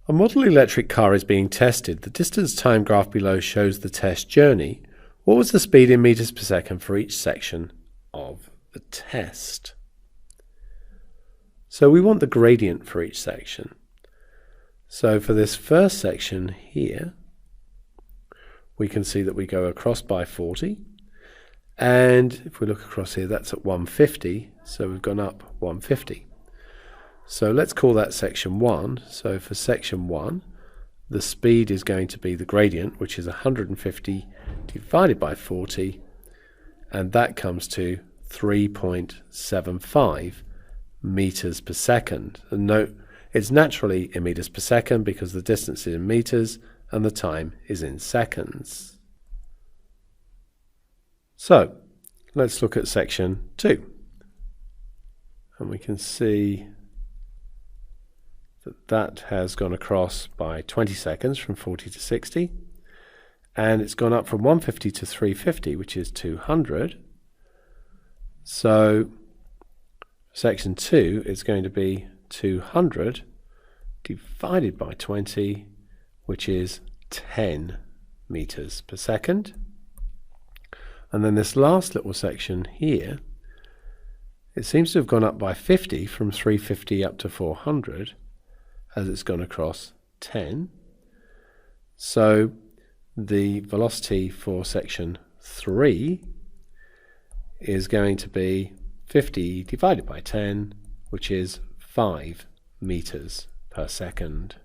A model electric car is being tested. The distance time graph below shows the test journey. What was the speed in meters per second for each section of the test? So we want the gradient for each section. So for this first section here, we can see that we go across by 40. And if we look across here, that's at 150. So we've gone up 150. So let's call that section 1. So for section 1, the speed is going to be the gradient, which is 150 divided by 40, and that comes to 3.75 meters per second. And note, it's naturally in meters per second because the distance is in meters and the time is in seconds. So let's look at section 2. And we can see that has gone across by 20 seconds from 40 to 60, and it's gone up from 150 to 350, which is 200. So section 2 is going to be 200 divided by 20, which is 10 meters per second. And then this last little section here, it seems to have gone up by 50 from 350 up to 400, as it's gone across 10. So the velocity for section 3 is going to be 50 divided by 10, which is 5 meters per second.